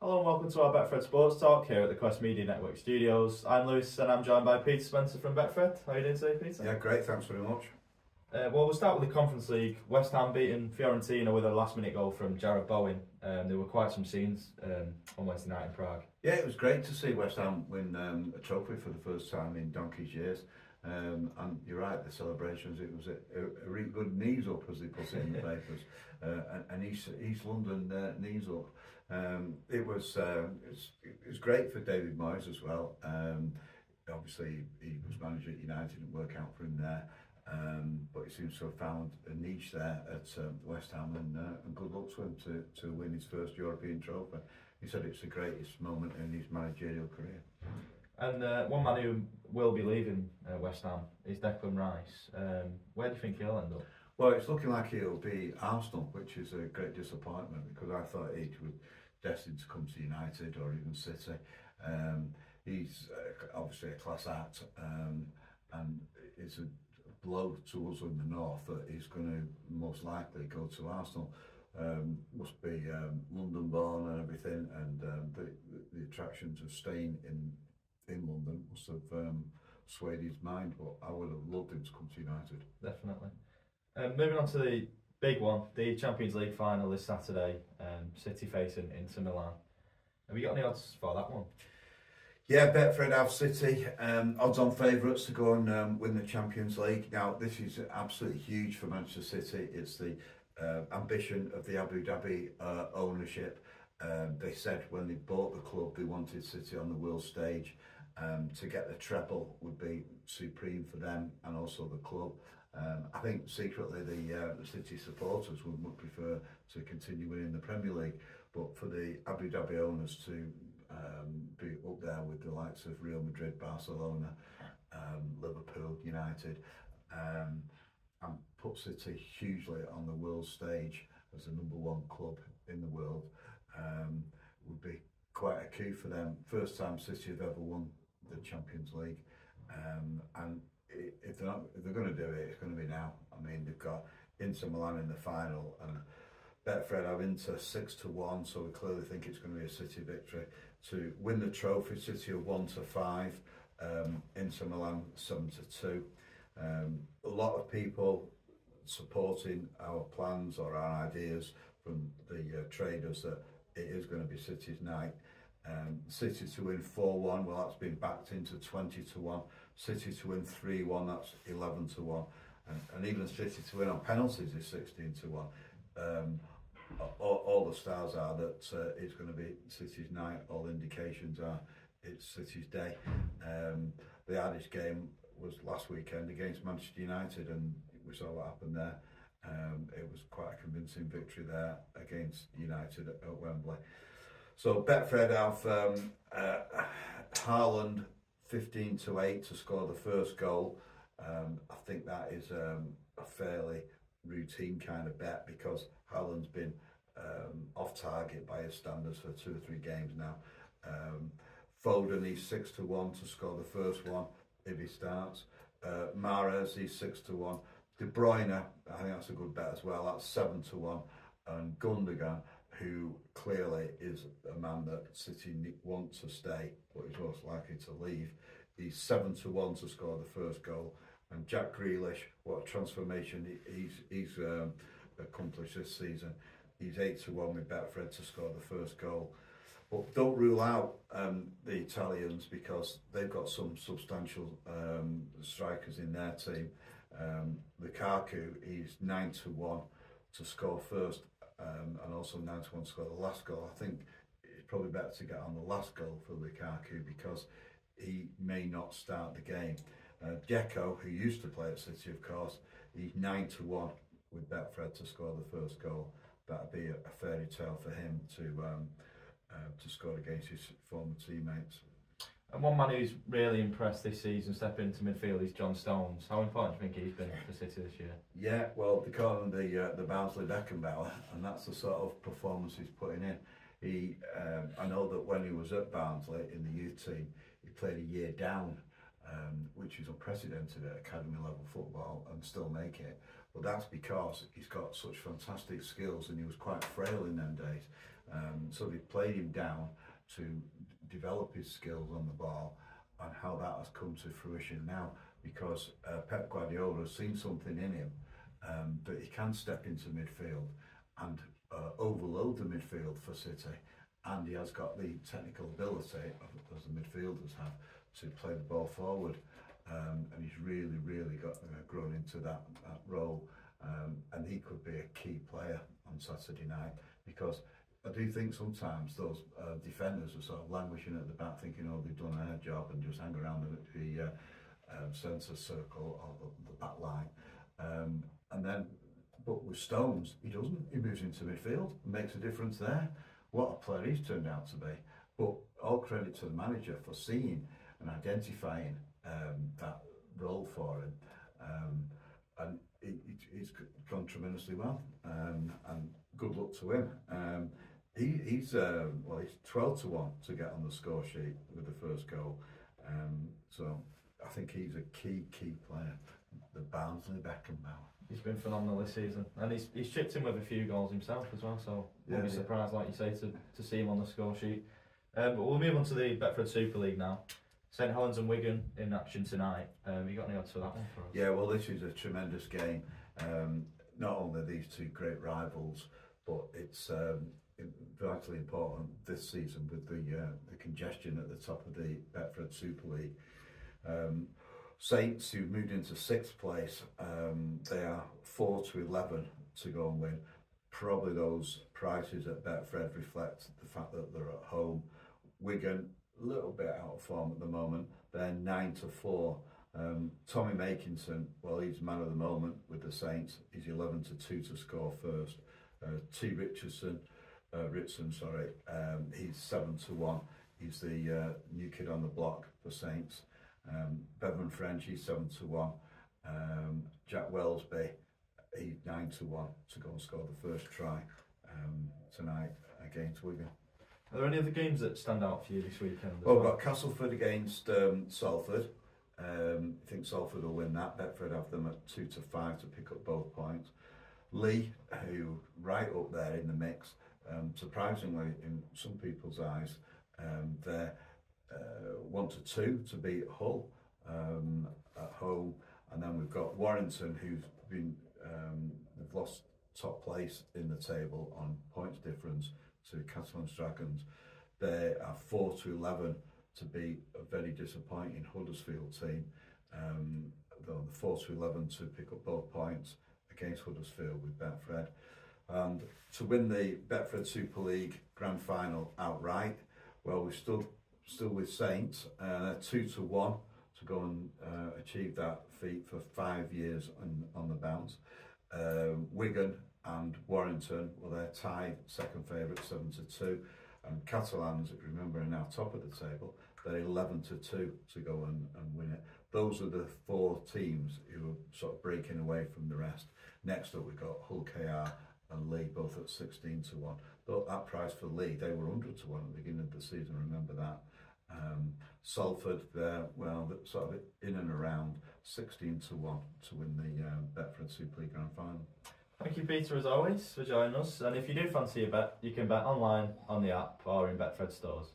Hello and welcome to our Betfred Sports Talk here at the Quest Media Network studios. I'm Lewis and I'm joined by Peter Spencer from Betfred. How are you doing today, Peter? Yeah, great, thanks very much. Well, we'll start with the Conference League. West Ham beating Fiorentina with a last-minute goal from Jared Bowen. There were quite some scenes on Wednesday night in Prague. Yeah, it was great to see West Ham win a trophy for the first time in donkey's years. And you're right, the celebrations, it was a really good knees up, as they put it in the papers, and East London knees up. It was great for David Moyes as well. Obviously, he was manager at United, didn't work out for him there. But he seems to have found a niche there at West Ham, and good luck to him to win his first European trophy. He said it's the greatest moment in his managerial career. And one man who will be leaving West Ham is Declan Rice. Where do you think he'll end up? Well, it's looking like he'll be Arsenal, which is a great disappointment because I thought he was destined to come to United or even City. He's obviously a class act, and it's a blow to us in the north that he's going to most likely go to Arsenal. Must be London born and everything, and the attractions of staying in London must have swayed his mind, but I would have loved him to come to United. Definitely. Moving on to the big one, the Champions League final this Saturday, City facing Inter Milan. Have you got any odds for that one? Yeah, Betfred have City, odds-on favourites to go and win the Champions League. Now, this is absolutely huge for Manchester City. It's the ambition of the Abu Dhabi ownership. They said when they bought the club, they wanted City on the world stage. To get the treble would be supreme for them and also the club. I think secretly the City supporters would much prefer to continue winning the Premier League, but for the Abu Dhabi owners to be up there with the likes of Real Madrid, Barcelona, Liverpool, United, and put City hugely on the world stage as the #1 club in the world would be quite a coup for them. First time City have ever won the Champions League, and if they're going to do it, it's going to be now. I mean, they've got Inter Milan in the final, and Betfred have Inter 6-1, so we clearly think it's going to be a City victory. To win the trophy, City are 1-5, Inter Milan 7-2. A lot of people supporting our plans or our ideas from the traders that it is going to be City's night. City to win 4-1, well, that's been backed into 20-1. City to win 3-1, that's 11-1. And even City to win on penalties is 16-1. All the stars are that it's going to be City's night. All indications are it's City's day. The hardest game was last weekend against Manchester United, and we saw what happened there. It was quite a convincing victory there against United at Wembley. So Betfred have Haaland 15-8 to score the first goal. I think that is a fairly routine kind of bet because Haaland's been off target by his standards for 2 or 3 games now. Foden, he's 6-1 to score the first one if he starts. Mahrez, he's 6-1. De Bruyne, I think that's a good bet as well. That's 7-1. And Gundogan, who clearly is a man that City want to stay, but he's most likely to leave. He's 7-1 to score the first goal. And Jack Grealish, what a transformation he's accomplished this season. He's 8-1 with Betfred to score the first goal. But don't rule out the Italians because they've got some substantial strikers in their team. Lukaku, he's 9-1 to score first, and also 9-1 to score the last goal. I think it's probably better to get on the last goal for Lukaku because he may not start the game. Dzeko, who used to play at City, of course, he's 9-1 with Betfred to score the first goal. That'd be a fairy tale for him to score against his former teammates. And one man who's really impressed this season stepping into midfield is John Stones. How important do you think he's been for City this year? Yeah, well, they call him the Barnsley Beckenbauer, and that's the sort of performance he's putting in. I know that when he was at Barnsley in the youth team, he played a year down, which is unprecedented at academy level football, and still make it. But that's because he's got such fantastic skills, and he was quite frail in them days. So they played him down to develop his skills on the ball, and how that has come to fruition now, because Pep Guardiola has seen something in him, that he can step into midfield and overload the midfield for City, and he has got the technical ability, as the midfielders have, to play the ball forward, and he's really got grown into that role, and he could be a key player on Saturday night, because I do think sometimes those defenders are sort of languishing at the back, thinking, oh, they've done their job, and just hang around the centre circle or the back line. And then, but with Stones, he doesn't. He moves into midfield and makes a difference there. What a player he's turned out to be. But all credit to the manager for seeing and identifying that role for him. And he's gone tremendously well. And good luck to him. He's 12-1 to get on the score sheet with the first goal. So I think he's a key player. The Barnsley Beckenbauer. He's been phenomenal this season, and he's chipped in with a few goals himself as well. So won't be surprised, like you say, to see him on the score sheet. But we'll move on to the Betfred Super League now. St Helens and Wigan in action tonight. You got any odds for that one for us? Yeah, well, this is a tremendous game. Not only these two great rivals, but it's vitally important this season with the congestion at the top of the Betfred Super League. Saints, who moved into 6th place, they are 4-11 to go and win. Probably those prices at Betfred reflect the fact that they're at home. Wigan, a little bit out of form at the moment. They're 9-4. Tommy Makinson, well, he's man of the moment with the Saints. He's 11-2 to score first. T. Ritson, he's 7-1. He's the new kid on the block for Saints. Bevan French, he's 7-1. Jack Wellesby, he's 9-1 to go and score the first try tonight against Wigan. Are there any other games that stand out for you this weekend? Well, we've got Castleford against Salford. I think Salford will win that. Betfred have them at 2-5 to pick up both points. Lee, who right up there in the mix, surprisingly in some people's eyes, they're 1-2 to beat Hull at home, and then we've got Warrington, who's been they've lost top place in the table on points difference to Catalan's Dragons. They are 4-11 to beat a very disappointing Huddersfield team. Though the 4-11 to pick up both points against Huddersfield with Betfred, and to win the Betfred Super League Grand Final outright. Well, we're still with Saints, 2-1 to go and achieve that feat for 5 years on the bounce. Wigan and Warrington, well, they're tied second favourite, 7-2, and Catalans, if you remember, are now top of the table. They're 11-2 to go and win it. Those are the 4 teams who are sort of breaking away from the rest. Next up, we've got Hull KR and Lee, both at 16-1. But that price for Lee, they were 100-1 at the beginning of the season, remember that. Salford, they're, well, sort of in and around 16-1 to win the Betfred Super League Grand Final. Thank you, Peter, as always, for joining us. And if you do fancy a bet, you can bet online, on the app, or in Betfred stores.